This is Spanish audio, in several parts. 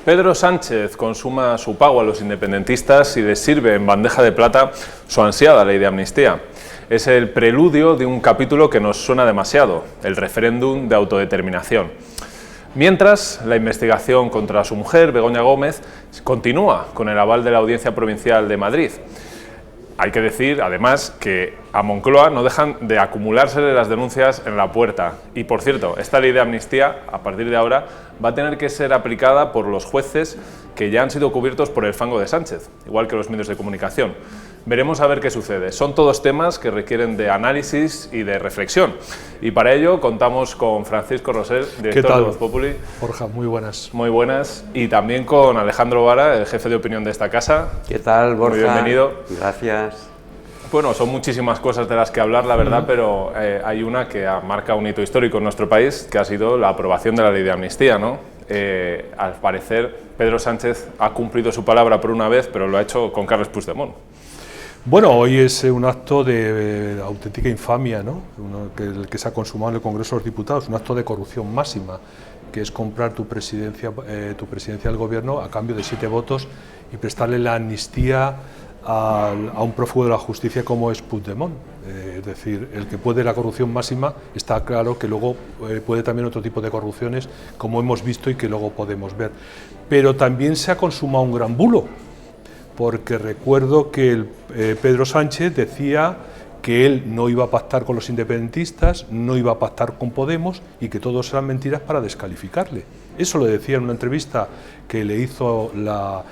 Pedro Sánchez consuma su pago a los independentistas y les sirve en bandeja de plata su ansiada ley de amnistía. Es el preludio de un capítulo que nos suena demasiado, el referéndum de autodeterminación. Mientras, la investigación contra su mujer, Begoña Gómez, continúa con el aval de la Audiencia Provincial de Madrid. Hay que decir, además, que a Moncloa no dejan de acumulársele las denuncias en la puerta. Y, por cierto, esta ley de amnistía, a partir de ahora, va a tener que ser aplicada por los jueces que ya han sido cubiertos por el fango de Sánchez, igual que los medios de comunicación. Veremos a ver qué sucede. Son todos temas que requieren de análisis y de reflexión. Y para ello contamos con Francisco Rosell, director de Voz Populi. Borja, muy buenas. Muy buenas. Y también con Alejandro Vara, el jefe de opinión de esta casa. ¿Qué tal, Borja? Muy bienvenido. Gracias. Bueno, son muchísimas cosas de las que hablar, la verdad, pero hay una que marca un hito histórico en nuestro país, que ha sido la aprobación de la ley de amnistía, ¿no? Al parecer, Pedro Sánchez ha cumplido su palabra por una vez, pero lo ha hecho con Carles Puigdemont. Bueno, hoy es un acto de auténtica infamia, ¿no? El que se ha consumado en el Congreso de los Diputados, un acto de corrupción máxima, que es comprar tu presidencia del Gobierno a cambio de 7 votos y prestarle la amnistía a un prófugo de la justicia como es Puigdemont. Es decir, el que puede la corrupción máxima, está claro que luego puede también otro tipo de corrupciones, como hemos visto y que luego podemos ver. Pero también se ha consumado un gran bulo, porque recuerdo que Pedro Sánchez decía que él no iba a pactar con los independentistas, no iba a pactar con Podemos y que todo eran mentiras para descalificarle. Eso lo decía en una entrevista que le hizo la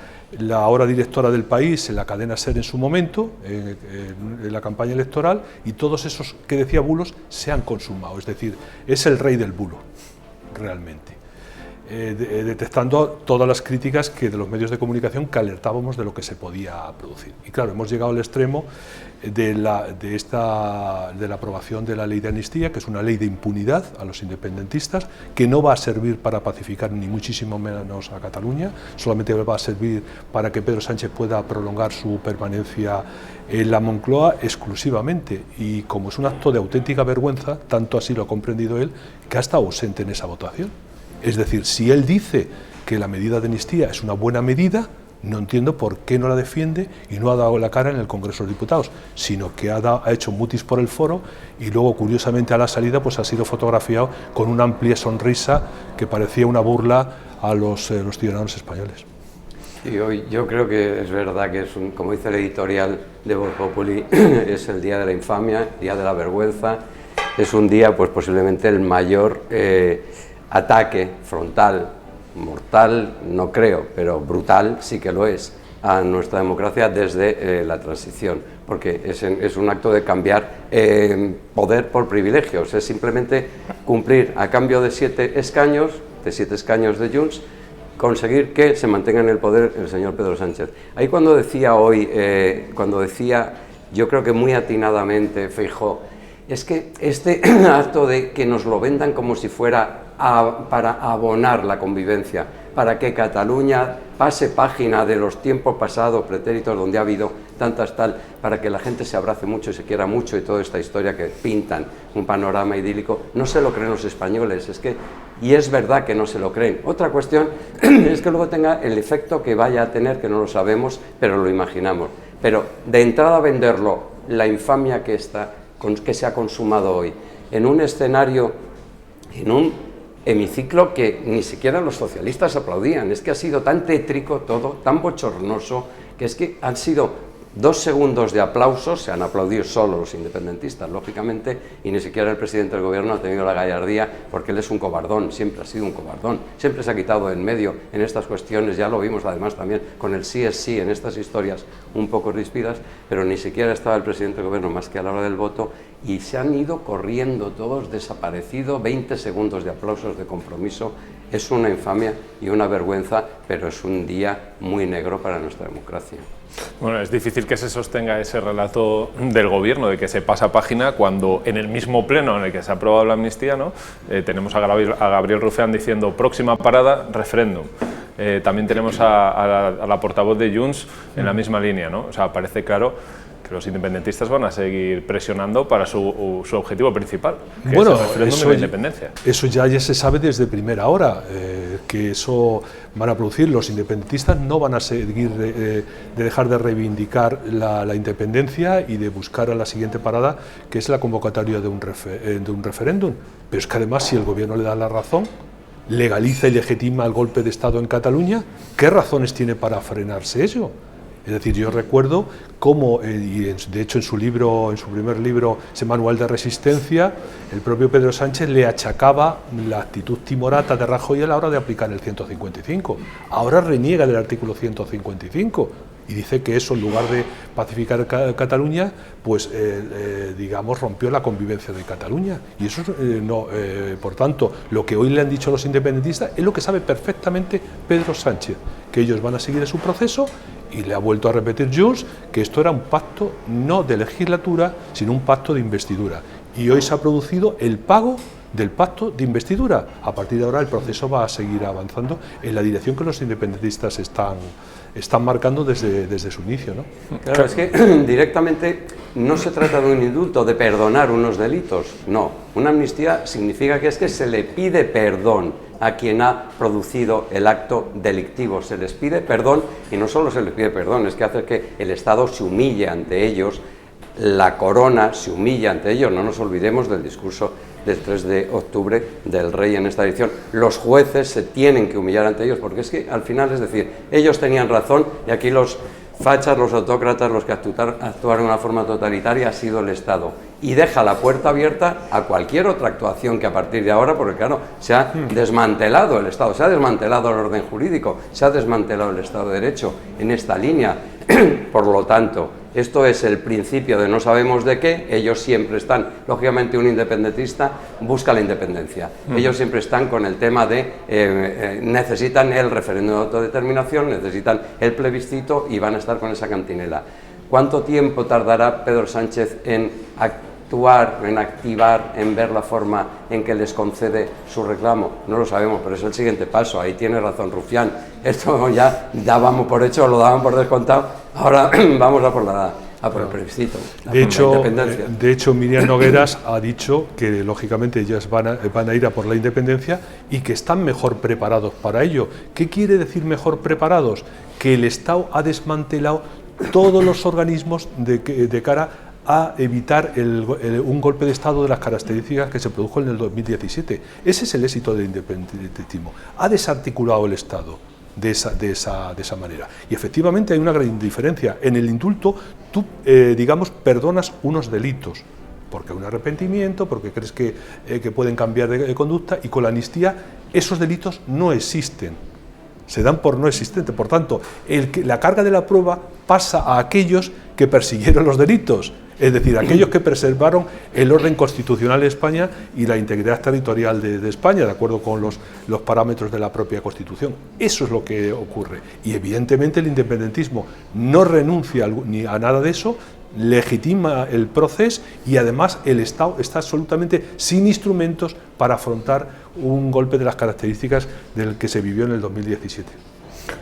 ahora directora del País en la cadena SER en su momento, en la campaña electoral, y todos esos que decía bulos se han consumado. Es decir, es el rey del bulo, realmente. Detectando todas las críticas que de los medios de comunicación que alertábamos de lo que se podía producir. Y claro, hemos llegado al extremo de la aprobación de la ley de amnistía, que es una ley de impunidad a los independentistas, que no va a servir para pacificar ni muchísimo menos a Cataluña, solamente va a servir para que Pedro Sánchez pueda prolongar su permanencia en la Moncloa exclusivamente. Y como es un acto de auténtica vergüenza, tanto así lo ha comprendido él, que ha estado ausente en esa votación. Es decir, si él dice que la medida de amnistía es una buena medida, no entiendo por qué no la defiende y no ha dado la cara en el Congreso de los Diputados, sino que ha hecho mutis por el foro y luego, curiosamente, a la salida pues ha sido fotografiado con una amplia sonrisa que parecía una burla a los ciudadanos españoles. Y hoy yo creo que es verdad que es como dice el editorial de Voz Populi, es el día de la infamia, el día de la vergüenza, es un día pues posiblemente el mayor ataque frontal, mortal no creo, pero brutal sí que lo es, a nuestra democracia desde la transición, porque es un acto de cambiar poder por privilegios, es simplemente cumplir a cambio de 7 escaños, de Junts, conseguir que se mantenga en el poder el señor Pedro Sánchez. Ahí cuando decía hoy, yo creo que muy atinadamente, Feijóo, es que este acto de que nos lo vendan como si fuera para abonar la convivencia, para que Cataluña pase página de los tiempos pasados, pretéritos, donde ha habido tantas para que la gente se abrace mucho y se quiera mucho y toda esta historia que pintan, un panorama idílico, no se lo creen los españoles, y es verdad que no se lo creen. Otra cuestión es que luego tenga el efecto que vaya a tener, que no lo sabemos, pero lo imaginamos. Pero de entrada venderlo, la infamia que se ha consumado hoy, en un escenario, en un hemiciclo que ni siquiera los socialistas aplaudían, es que ha sido tan tétrico todo, tan bochornoso, que es que han sido 2 segundos de aplausos, se han aplaudido solo los independentistas, lógicamente, y ni siquiera el presidente del gobierno ha tenido la gallardía, porque él es un cobardón, siempre ha sido un cobardón, siempre se ha quitado de en medio en estas cuestiones, ya lo vimos además también con el sí es sí, en estas historias un poco ríspidas, pero ni siquiera estaba el presidente del gobierno más que a la hora del voto, y se han ido corriendo todos, desaparecido, 20 segundos de aplausos de compromiso. Es una infamia y una vergüenza, pero es un día muy negro para nuestra democracia. Bueno, es difícil que se sostenga ese relato del gobierno de que se pasa página cuando en el mismo pleno en el que se ha aprobado la amnistía, ¿no? Tenemos a Gabriel Rufián diciendo próxima parada, referéndum. También tenemos a la portavoz de Junts en la misma línea, ¿no? O sea, parece claro que los independentistas van a seguir presionando para su objetivo principal, que bueno, es el referéndum de la independencia. Eso ya se sabe desde primera hora, que eso van a producir. Los independentistas no van a seguir de dejar de reivindicar la independencia y de buscar a la siguiente parada, que es la convocatoria de un referéndum. Pero es que además, si el gobierno le da la razón, legaliza y legitima el golpe de Estado en Cataluña, ¿qué razones tiene para frenarse eso? Es decir, yo recuerdo cómo, y de hecho en su primer libro, ese Manual de Resistencia, el propio Pedro Sánchez le achacaba la actitud timorata de Rajoy a la hora de aplicar el 155. Ahora reniega del artículo 155 y dice que eso, en lugar de pacificar Cataluña, pues digamos, rompió la convivencia de Cataluña. Y eso por tanto, lo que hoy le han dicho los independentistas es lo que sabe perfectamente Pedro Sánchez, que ellos van a seguir su proceso. Y le ha vuelto a repetir Junts que esto era un pacto no de legislatura, sino un pacto de investidura. Y hoy se ha producido el pago del pacto de investidura. A partir de ahora el proceso va a seguir avanzando en la dirección que los independentistas están marcando desde su inicio, ¿no? Claro, es que directamente no se trata de un indulto, de perdonar unos delitos, no. Una amnistía significa que se le pide perdón a quien ha producido el acto delictivo, se les pide perdón, y no solo se les pide perdón, es que hace que el Estado se humille ante ellos, la corona se humilla ante ellos. No nos olvidemos del discurso del 3 de octubre del rey en esta edición. Los jueces se tienen que humillar ante ellos, porque es que al final, es decir, ellos tenían razón y aquí los fachas, los autócratas, los que actuaron de una forma totalitaria ha sido el Estado, y deja la puerta abierta a cualquier otra actuación que a partir de ahora, porque claro, se ha desmantelado el Estado, se ha desmantelado el orden jurídico, se ha desmantelado el Estado de Derecho en esta línea. Por lo tanto, esto es el principio de no sabemos de qué. Ellos siempre están, lógicamente un independentista busca la independencia, ellos siempre están con el tema de necesitan el referéndum de autodeterminación, necesitan el plebiscito y van a estar con esa cantinela. ¿Cuánto tiempo tardará Pedro Sánchez en actuar, en activar, en ver la forma en que les concede su reclamo? No lo sabemos, pero es el siguiente paso. Ahí tiene razón Rufián. Esto ya dábamos por hecho, lo daban por descontado, ahora vamos a por el plebiscito. De hecho, Miriam Nogueras ha dicho que lógicamente ellas van a ir a por la independencia y que están mejor preparados para ello. ¿Qué quiere decir mejor preparados? Que el Estado ha desmantelado todos los organismos de cara a evitar un golpe de Estado de las características que se produjo en el 2017. Ese es el éxito del independentismo. Ha desarticulado el Estado de esa manera. Y efectivamente hay una gran diferencia. En el indulto tú, digamos, perdonas unos delitos, porque hay un arrepentimiento, porque crees que pueden cambiar de conducta, y con la amnistía esos delitos no existen. Se dan por no existentes. Por tanto, la carga de la prueba pasa a aquellos que persiguieron los delitos, es decir, aquellos que preservaron el orden constitucional de España y la integridad territorial de España, de acuerdo con los parámetros de la propia Constitución. Eso es lo que ocurre. Y evidentemente el independentismo no renuncia ni a nada de eso, legitima el proceso, y además el Estado está absolutamente sin instrumentos para afrontar un golpe de las características del que se vivió en el 2017.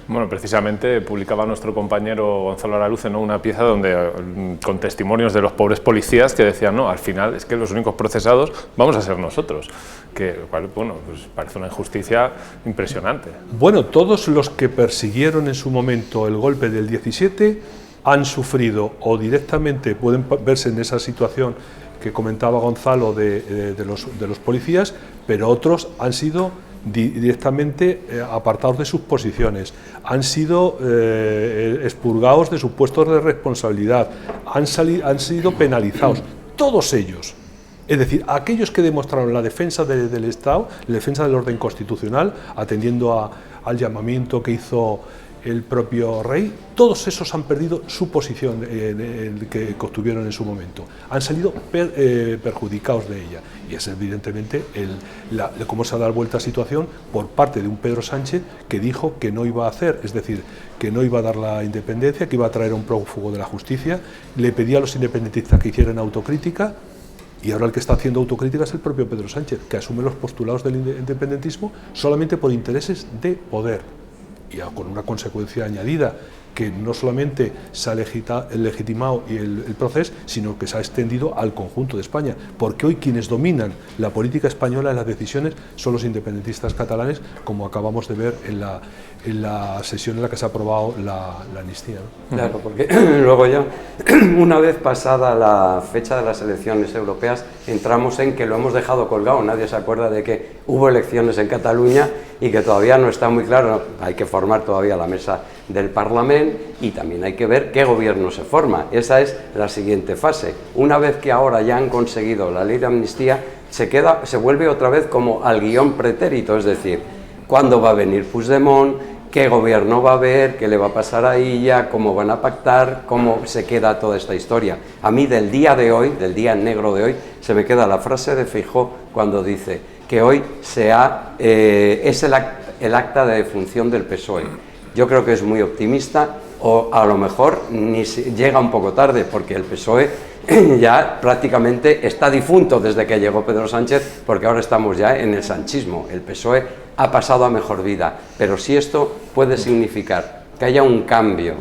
Bueno, precisamente publicaba nuestro compañero Gonzalo Araluce, ¿no?, una pieza donde, con testimonios de los pobres policías que decían, no, al final es que los únicos procesados vamos a ser nosotros, que bueno, pues parece una injusticia impresionante. Bueno, todos los que persiguieron en su momento el golpe del 17 han sufrido, o directamente pueden verse en esa situación que comentaba Gonzalo de los policías, pero otros han sido directamente apartados de sus posiciones, han sido expurgados de sus puestos de responsabilidad, han sido penalizados, todos ellos. Es decir, aquellos que demostraron la defensa del Estado, la defensa del orden constitucional, atendiendo al llamamiento que hizo el propio rey, todos esos han perdido su posición que obtuvieron en su momento, han salido perjudicados de ella, y es evidentemente cómo se ha dado vuelta a la situación por parte de un Pedro Sánchez que dijo que no iba a hacer, es decir, que no iba a dar la independencia, que iba a traer a un prófugo de la justicia, le pedía a los independentistas que hicieran autocrítica, y ahora el que está haciendo autocrítica es el propio Pedro Sánchez, que asume los postulados del independentismo solamente por intereses de poder. Y con una consecuencia añadida, que no solamente se ha legitimado el proceso, sino que se ha extendido al conjunto de España, porque hoy quienes dominan la política española en las decisiones son los independentistas catalanes, como acabamos de ver en la sesión en la que se ha aprobado la amnistía, ¿no? Claro, porque luego ya, una vez pasada la fecha de las elecciones europeas, entramos en que lo hemos dejado colgado, nadie se acuerda de que hubo elecciones en Cataluña y que todavía no está muy claro, hay que formar todavía la mesa del Parlamento y también hay que ver qué gobierno se forma. Esa es la siguiente fase. Una vez que ahora ya han conseguido la ley de amnistía, se vuelve otra vez como al guión pretérito, es decir, ¿cuándo va a venir Puigdemont? ¿Qué gobierno va a haber? ¿Qué le va a pasar a ella? ¿Cómo van a pactar? ¿Cómo se queda toda esta historia? A mí del día de hoy, del día negro de hoy, se me queda la frase de Feijóo cuando dice que hoy es el acta de defunción del PSOE. Yo creo que es muy optimista, o a lo mejor llega un poco tarde, porque el PSOE ya prácticamente está difunto desde que llegó Pedro Sánchez, porque ahora estamos ya en el sanchismo. El PSOE ha pasado a mejor vida, pero si esto puede significar que haya un cambio,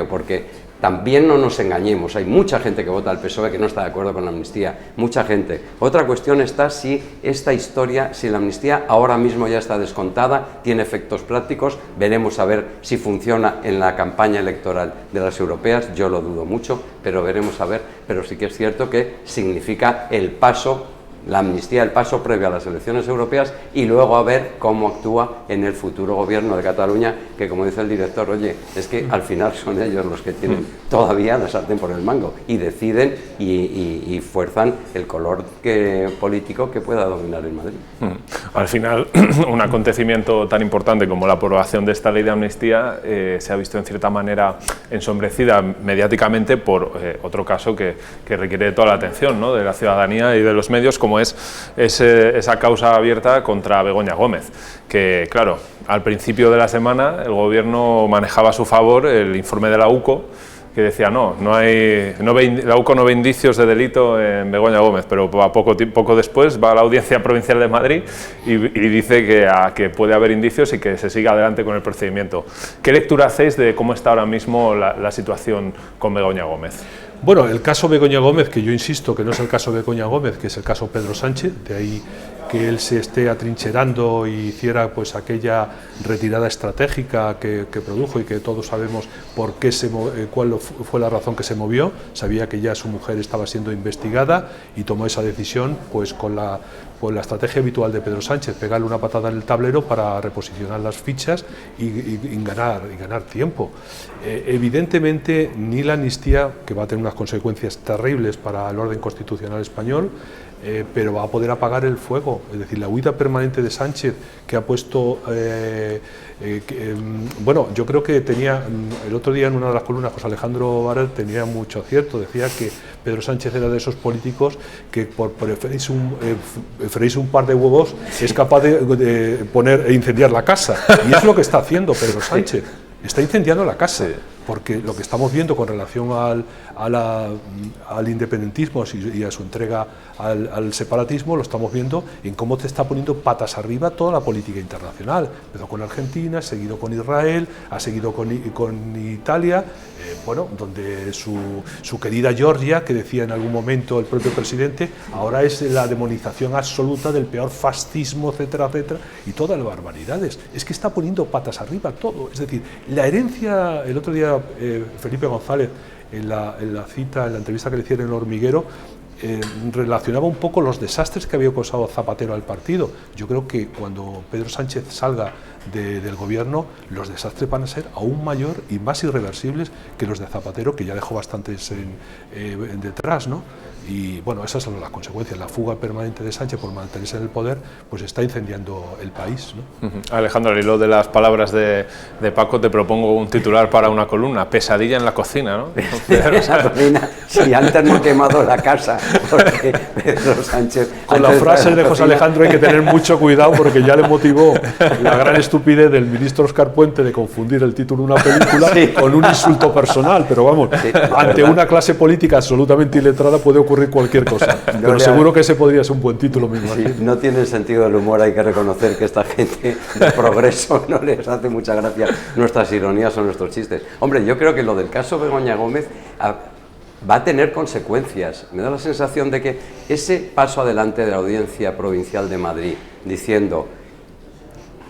porque también no nos engañemos, hay mucha gente que vota al PSOE que no está de acuerdo con la amnistía, mucha gente. Otra cuestión está si esta historia, si la amnistía ahora mismo ya está descontada, tiene efectos prácticos, veremos a ver si funciona en la campaña electoral de las europeas, yo lo dudo mucho, pero veremos a ver, pero sí que es cierto que significa el paso, la amnistía, el paso previo a las elecciones europeas y luego a ver cómo actúa en el futuro gobierno de Cataluña, que como dice el director, oye, es que al final son ellos los que tienen todavía la sartén por el mango y deciden y fuerzan el color político que pueda dominar en Madrid. Al final, un acontecimiento tan importante como la aprobación de esta ley de amnistía se ha visto en cierta manera ensombrecida mediáticamente por otro caso que requiere toda la atención, ¿no?, de la ciudadanía y de los medios, como es esa causa abierta contra Begoña Gómez, que claro, al principio de la semana el gobierno manejaba a su favor el informe de la UCO, que decía la UCO no ve indicios de delito en Begoña Gómez, pero poco después va a la Audiencia Provincial de Madrid y dice que puede haber indicios y que se siga adelante con el procedimiento. ¿Qué lectura hacéis de cómo está ahora mismo la situación con Begoña Gómez? Bueno, el caso Begoña Gómez, que yo insisto que no es el caso Begoña Gómez, que es el caso Pedro Sánchez, de ahí que él se esté atrincherando y hiciera pues aquella retirada estratégica que produjo y que todos sabemos por qué cuál fue la razón que se movió. Sabía que ya su mujer estaba siendo investigada y tomó esa decisión pues con la estrategia habitual de Pedro Sánchez, pegarle una patada en el tablero para reposicionar las fichas y ganar tiempo. Evidentemente, ni la amnistía, que va a tener unas consecuencias terribles para el orden constitucional español, pero va a poder apagar el fuego. Es decir, la huida permanente de Sánchez, que ha puesto... bueno, yo creo que tenía, el otro día en una de las columnas, José Alejandro Barer tenía mucho acierto, decía que Pedro Sánchez era de esos políticos que por freírse un par de huevos es capaz de poner e incendiar la casa, y es lo que está haciendo Pedro Sánchez, está incendiando la casa. Porque lo que estamos viendo con relación al independentismo y a su entrega al separatismo, lo estamos viendo en cómo te está poniendo patas arriba toda la política internacional. Empezó con Argentina, ha seguido con Israel, ha seguido con Italia, bueno, donde su querida Georgia, que decía en algún momento el propio presidente, ahora es la demonización absoluta del peor fascismo, etcétera, etcétera, y todas las barbaridades. Es que está poniendo patas arriba todo. Es decir, la herencia, el otro día Felipe González, en la entrevista que le hicieron en El Hormiguero, relacionaba un poco los desastres que había causado Zapatero al partido. Yo creo que cuando Pedro Sánchez salga del gobierno, los desastres van a ser aún mayor y más irreversibles que los de Zapatero, que ya dejó bastantes detrás, ¿no? Y bueno, esas son las consecuencias. La fuga permanente de Sánchez por mantenerse en el poder, pues está incendiando el país, ¿no? Alejandro, al hilo de las palabras de Paco, te propongo un titular para una columna: pesadilla en la cocina, ¿no? En la cocina, si antes no he quemado la casa, porque Pedro Sánchez... Con la frase de José Alejandro hay que tener mucho cuidado porque ya le motivó la gran estupidez del ministro Óscar Puente de confundir el título de una película con un insulto personal, pero vamos, ante una clase política absolutamente iletrada puede ocurrir cualquier cosa, pero seguro que ese podría ser un buen título mismo. No tienen sentido del humor, hay que reconocer que esta gente de progreso no les hace mucha gracia nuestras ironías o nuestros chistes. Hombre, yo creo que lo del caso Begoña Gómez va a tener consecuencias. Me da la sensación de que ese paso adelante de la Audiencia Provincial de Madrid, diciendo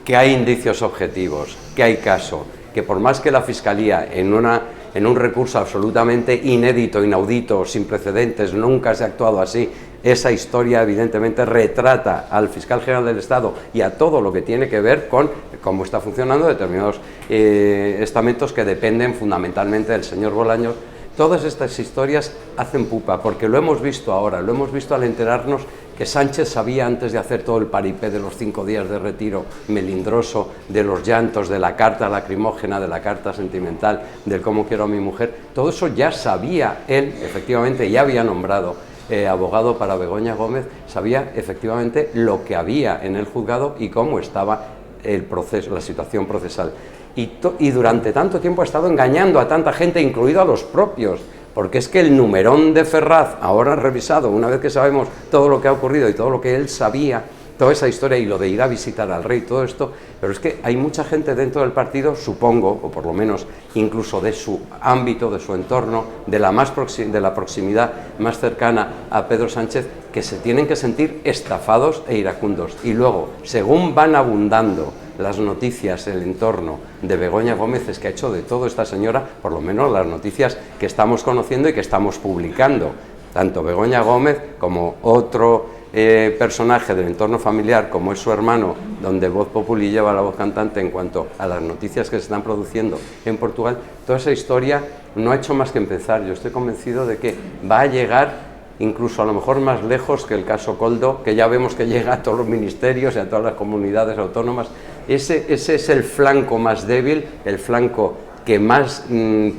que hay indicios objetivos, que hay caso, que por más que la Fiscalía en un recurso absolutamente inédito, inaudito, sin precedentes, nunca se ha actuado así, esa historia evidentemente retrata al fiscal general del Estado y a todo lo que tiene que ver con cómo está funcionando determinados estamentos que dependen fundamentalmente del señor Bolaños. Todas estas historias hacen pupa, porque lo hemos visto ahora, lo hemos visto al enterarnos que Sánchez sabía antes de hacer todo el paripé de los 5 días de retiro melindroso, de los llantos, de la carta lacrimógena, de la carta sentimental, del cómo quiero a mi mujer, todo eso ya sabía él, efectivamente, ya había nombrado abogado para Begoña Gómez, sabía efectivamente lo que había en el juzgado y cómo estaba el proceso, la situación procesal. Y durante tanto tiempo ha estado engañando a tanta gente, incluido a los propios, porque es que el numerón de Ferraz, ahora revisado, una vez que sabemos todo lo que ha ocurrido y todo lo que él sabía, toda esa historia y lo de ir a visitar al rey, todo esto, pero es que hay mucha gente dentro del partido, supongo, o por lo menos incluso de su ámbito, de su entorno, de la proximidad más cercana a Pedro Sánchez, que se tienen que sentir estafados e iracundos. Y luego, según van abundando las noticias, el entorno de Begoña Gómez, es que ha hecho de todo esta señora, por lo menos las noticias que estamos conociendo y que estamos publicando, tanto Begoña Gómez como otro personaje del entorno familiar, como es su hermano, donde Voz Populi lleva la voz cantante en cuanto a las noticias que se están produciendo en Portugal. Toda esa historia no ha hecho más que empezar. Yo estoy convencido de que va a llegar incluso a lo mejor más lejos que el caso Koldo, que ya vemos que llega a todos los ministerios y a todas las comunidades autónomas. Ese es el flanco más débil, el flanco que más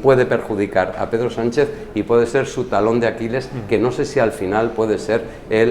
puede perjudicar a Pedro Sánchez y puede ser su talón de Aquiles, que no sé si al final puede ser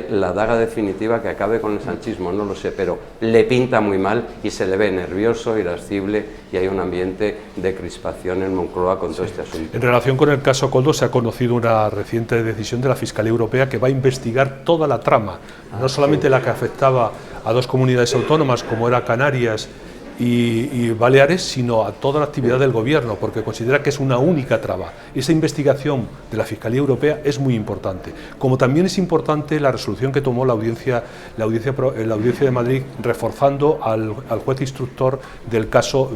la daga definitiva que acabe con el sanchismo, no lo sé, pero le pinta muy mal y se le ve nervioso, irascible y hay un ambiente de crispación en Moncloa con todo este asunto. En relación con el caso Koldo se ha conocido una reciente decisión de la Fiscalía Europea que va a investigar toda la trama, no solamente la que afectaba a 2 comunidades autónomas como era Canarias y Baleares, sino a toda la actividad del gobierno, porque considera que es una única traba. Esa investigación de la Fiscalía Europea es muy importante, como también es importante la resolución que tomó la audiencia de Madrid, reforzando al juez instructor del caso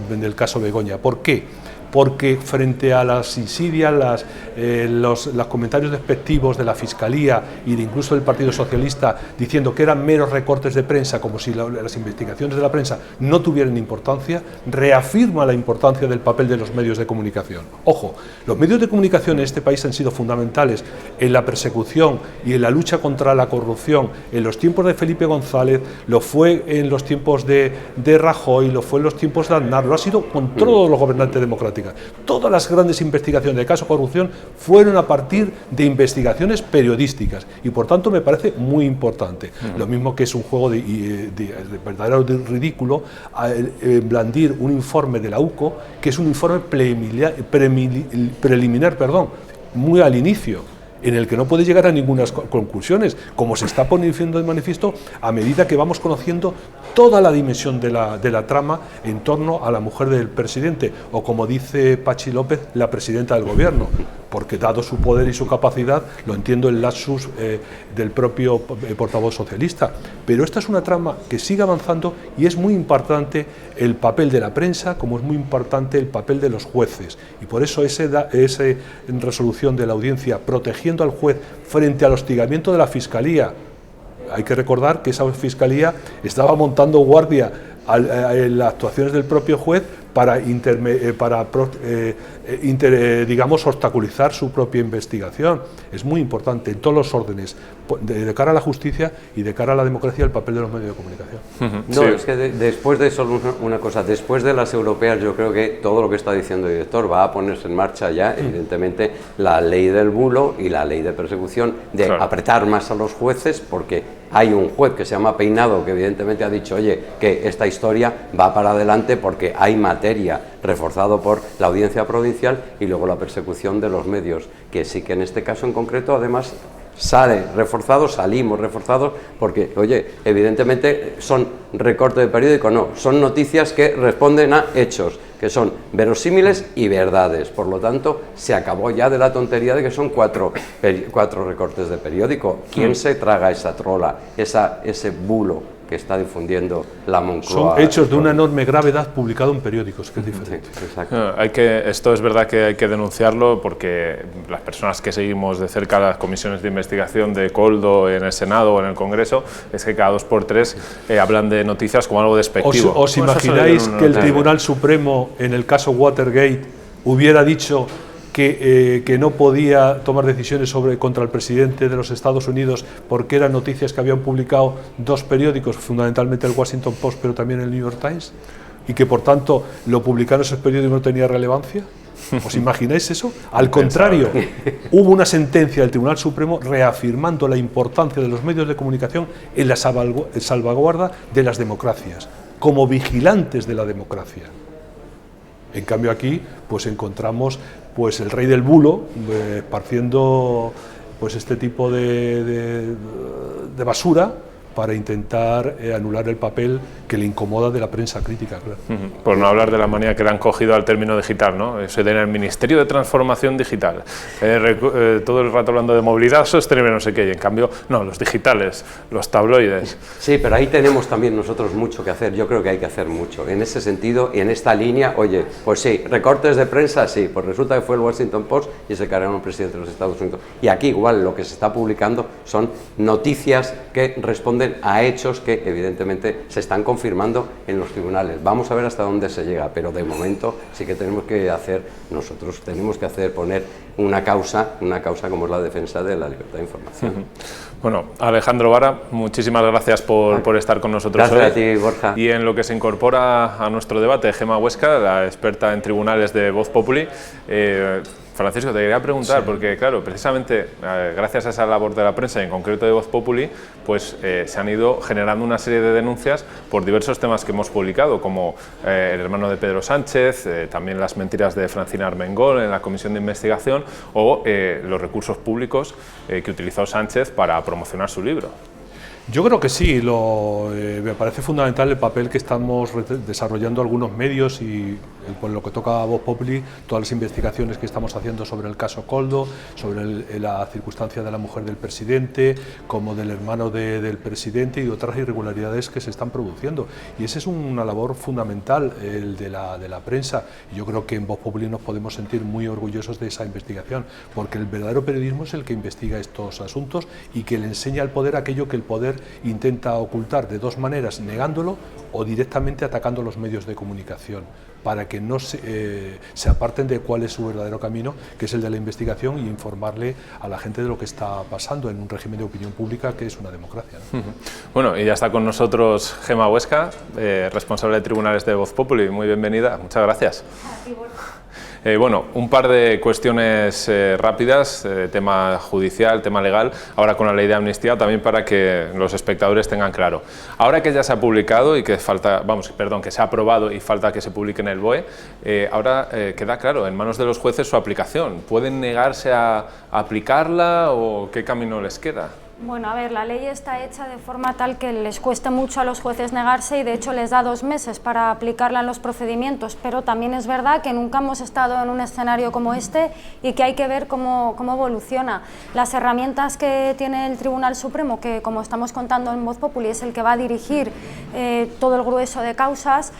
Begoña. ¿Por qué? Porque frente a las insidias, los comentarios despectivos de la Fiscalía y de incluso del Partido Socialista diciendo que eran meros recortes de prensa, como si las investigaciones de la prensa no tuvieran importancia, reafirma la importancia del papel de los medios de comunicación. Ojo, los medios de comunicación en este país han sido fundamentales en la persecución y en la lucha contra la corrupción en los tiempos de Felipe González, lo fue en los tiempos de Rajoy, lo fue en los tiempos de Aznar, lo ha sido con todos los gobernantes democráticos. Todas las grandes investigaciones de caso de corrupción fueron a partir de investigaciones periodísticas y por tanto me parece muy importante. Lo mismo que es un juego de verdadero ridículo blandir un informe de la UCO, que es un informe preliminar, muy al inicio, en el que no puede llegar a ninguna conclusiones, como se está poniendo de manifiesto a medida que vamos conociendo toda la dimensión de la trama en torno a la mujer del presidente, o como dice Pachi López, la presidenta del gobierno, porque dado su poder y su capacidad, lo entiendo el lapsus del propio portavoz socialista. Pero esta es una trama que sigue avanzando y es muy importante el papel de la prensa, como es muy importante el papel de los jueces. Y por eso esa resolución de la audiencia protegiendo al juez frente al hostigamiento de la Fiscalía. Hay que recordar que esa Fiscalía estaba montando guardia en las actuaciones del propio juez para, digamos, obstaculizar su propia investigación. Es muy importante en todos los órdenes, de cara a la justicia y de cara a la democracia, el papel de los medios de comunicación. No, es que después de solo una cosa, después de las europeas, yo creo que todo lo que está diciendo el director va a ponerse en marcha ya, evidentemente, la ley del bulo y la ley de persecución, de apretar más a los jueces, porque hay un juez que se llama Peinado que evidentemente ha dicho, oye, que esta historia va para adelante porque hay materia, reforzado por la audiencia provincial, y luego la persecución de los medios, que sí que en este caso en concreto además salimos reforzados, porque, oye, evidentemente son recortes de periódico, no, son noticias que responden a hechos, que son verosímiles y verdades. Por lo tanto, se acabó ya de la tontería de que son cuatro recortes de periódico. ¿Quién se traga esa trola, ese bulo que está difundiendo la Moncloa? Son hechos de una enorme gravedad publicados en periódicos, que es diferente. Sí, exacto. Esto es verdad que hay que denunciarlo, porque las personas que seguimos de cerca las comisiones de investigación de Koldo en el Senado o en el Congreso, es que cada 2 por 3 hablan de noticias como algo despectivo. ¿Os imagináis que el Tribunal Supremo, en el caso Watergate, hubiera dicho que no podía tomar decisiones contra el presidente de los Estados Unidos porque eran noticias que habían publicado 2 periódicos, fundamentalmente el Washington Post, pero también el New York Times, y que por tanto lo publicaron esos periódicos no tenía relevancia? ¿Os imagináis eso? Al contrario, hubo una sentencia del Tribunal Supremo reafirmando la importancia de los medios de comunicación en la salvaguarda de las democracias, como vigilantes de la democracia. En cambio aquí pues encontramos pues el rey del bulo esparciendo pues este tipo de basura para intentar anular el papel que le incomoda de la prensa crítica, claro. Por no hablar de la manía que le han cogido al término digital, ¿no? Eso de en el Ministerio de Transformación Digital, todo el rato hablando de movilidad sostenible, no sé qué, y en cambio, no, los digitales, los tabloides. Sí, pero ahí tenemos también nosotros mucho que hacer. Yo creo que hay que hacer mucho. En ese sentido y en esta línea, oye, pues sí, recortes de prensa, sí, pues resulta que fue el Washington Post y se cargaron al presidente de los Estados Unidos. Y aquí igual lo que se está publicando son noticias que responden a hechos que evidentemente se están confirmando en los tribunales. Vamos a ver hasta dónde se llega, pero de momento sí que tenemos que hacer, poner una causa como es la defensa de la libertad de información. Bueno, Alejandro Vara, muchísimas gracias por estar con nosotros hoy. Gracias a ti, Borja. Y en lo que se incorpora a nuestro debate, Gemma Huesca, la experta en tribunales de Voz Populi. Francisco, te quería preguntar, porque claro, precisamente gracias a esa labor de la prensa y en concreto de Voz Populi, pues se han ido generando una serie de denuncias por diversos temas que hemos publicado, como el hermano de Pedro Sánchez, también las mentiras de Francina Armengol en la comisión de investigación, o los recursos públicos que utilizó Sánchez para promocionar su libro. Yo creo que sí, me parece fundamental el papel que estamos desarrollando algunos medios y con lo que toca a Voz Populi, todas las investigaciones que estamos haciendo sobre el caso Koldo, sobre la circunstancia de la mujer del presidente, como del hermano del presidente y otras irregularidades que se están produciendo. Y esa es una labor fundamental, el de la prensa. Y yo creo que en Voz Populi nos podemos sentir muy orgullosos de esa investigación, porque el verdadero periodismo es el que investiga estos asuntos y que le enseña al poder aquello que el poder intenta ocultar de 2 maneras, negándolo o directamente atacando los medios de comunicación, para que no se aparten de cuál es su verdadero camino, que es el de la investigación, y informarle a la gente de lo que está pasando en un régimen de opinión pública que es una democracia, ¿no? Bueno, y ya está con nosotros Gemma Huesca, responsable de tribunales de Voz Populi. Muy bienvenida, muchas gracias. Bueno, un par de cuestiones rápidas, tema judicial, tema legal, ahora con la ley de amnistía, también para que los espectadores tengan claro. Ahora que ya se ha publicado y que que se ha aprobado y falta que se publique en el BOE, ahora queda claro en manos de los jueces su aplicación. ¿Pueden negarse a aplicarla o qué camino les queda? Bueno, a ver, la ley está hecha de forma tal que les cueste mucho a los jueces negarse y de hecho les da 2 meses para aplicarla en los procedimientos, pero también es verdad que nunca hemos estado en un escenario como este y que hay que ver cómo evoluciona. Las herramientas que tiene el Tribunal Supremo, que como estamos contando en Voz Populi es el que va a dirigir todo el grueso de causas,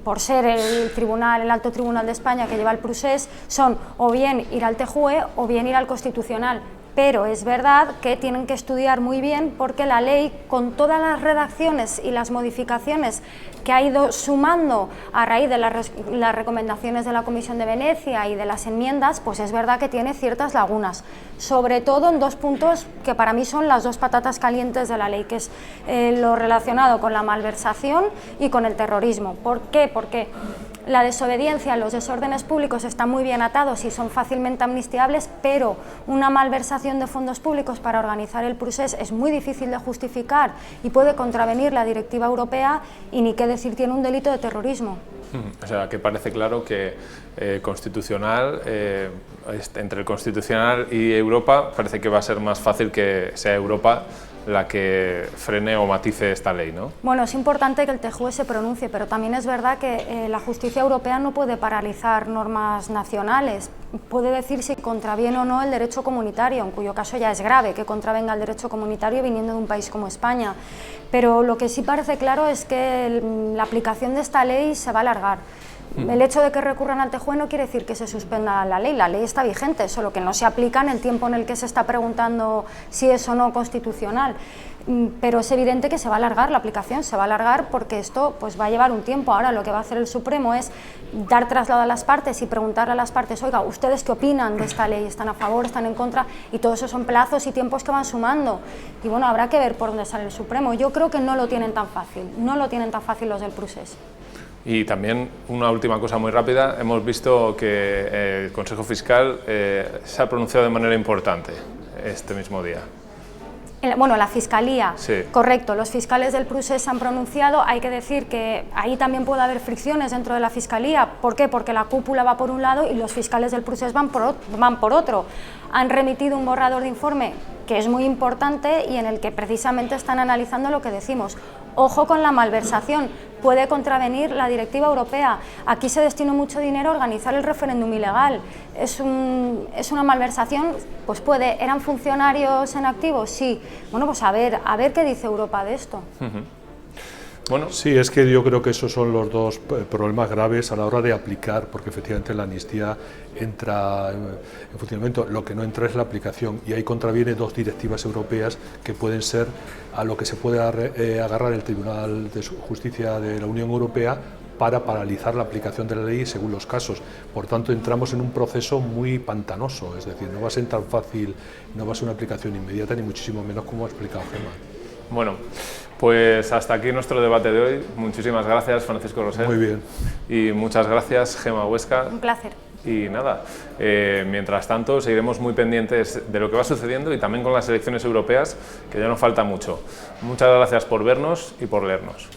por ser el Alto Tribunal de España que lleva el procés, son o bien ir al TJUE o bien ir al Constitucional. Pero es verdad que tienen que estudiar muy bien porque la ley, con todas las redacciones y las modificaciones que ha ido sumando a raíz de las recomendaciones de la Comisión de Venecia y de las enmiendas, pues es verdad que tiene ciertas lagunas, sobre todo en dos puntos que para mí son las dos patatas calientes de la ley, que es lo relacionado con la malversación y con el terrorismo. ¿Por qué? Porque la desobediencia, los desórdenes públicos están muy bien atados y son fácilmente amnistiables, pero una malversación de fondos públicos para organizar el procés es muy difícil de justificar y puede contravenir la directiva europea y ni qué decir tiene un delito de terrorismo. O sea, que parece claro que constitucional, entre el Constitucional y Europa, parece que va a ser más fácil que sea Europa la que frene o matice esta ley, ¿no? Bueno, es importante que el TJUE se pronuncie, pero también es verdad que la justicia europea no puede paralizar normas nacionales. Puede decir si contraviene o no el derecho comunitario, en cuyo caso ya es grave que contravenga el derecho comunitario viniendo de un país como España. Pero lo que sí parece claro es que la aplicación de esta ley se va a alargar. El hecho de que recurran al TJUE no quiere decir que se suspenda la ley está vigente, solo que no se aplica en el tiempo en el que se está preguntando si es o no constitucional. Pero es evidente que se va a alargar la aplicación, se va a alargar porque esto pues va a llevar un tiempo. Ahora lo que va a hacer el Supremo es dar traslado a las partes y preguntarle a las partes, oiga, ¿ustedes qué opinan de esta ley? ¿Están a favor? ¿Están en contra? Y todo eso son plazos y tiempos que van sumando. Y bueno, habrá que ver por dónde sale el Supremo. Yo creo que no lo tienen tan fácil, no lo tienen tan fácil los del procés. Y también una última cosa muy rápida, hemos visto que el Consejo Fiscal se ha pronunciado de manera importante este mismo día. Bueno, la Fiscalía, sí. Correcto, los fiscales del procés se han pronunciado. Hay que decir que ahí también puede haber fricciones dentro de la Fiscalía. ¿Por qué? Porque la cúpula va por un lado y los fiscales del procés van por otro. Han remitido un borrador de informe que es muy importante y en el que precisamente están analizando lo que decimos. Ojo con la malversación, puede contravenir la directiva europea. Aquí se destinó mucho dinero a organizar el referéndum ilegal. Es una malversación, pues puede. ¿Eran funcionarios en activo? Sí. Bueno, pues a ver qué dice Europa de esto. Bueno, sí, es que yo creo que esos son los dos problemas graves a la hora de aplicar, porque efectivamente la amnistía entra en funcionamiento, lo que no entra es la aplicación, y ahí contraviene dos directivas europeas que pueden ser a lo que se puede agarrar el Tribunal de Justicia de la Unión Europea para paralizar la aplicación de la ley según los casos. Por tanto, entramos en un proceso muy pantanoso, es decir, no va a ser tan fácil, no va a ser una aplicación inmediata, ni muchísimo menos como ha explicado Gemma. Bueno, pues hasta aquí nuestro debate de hoy. Muchísimas gracias, Francisco Rosell. Muy bien. Y muchas gracias, Gemma Huesca. Un placer. Y nada, mientras tanto seguiremos muy pendientes de lo que va sucediendo y también con las elecciones europeas, que ya no falta mucho. Muchas gracias por vernos y por leernos.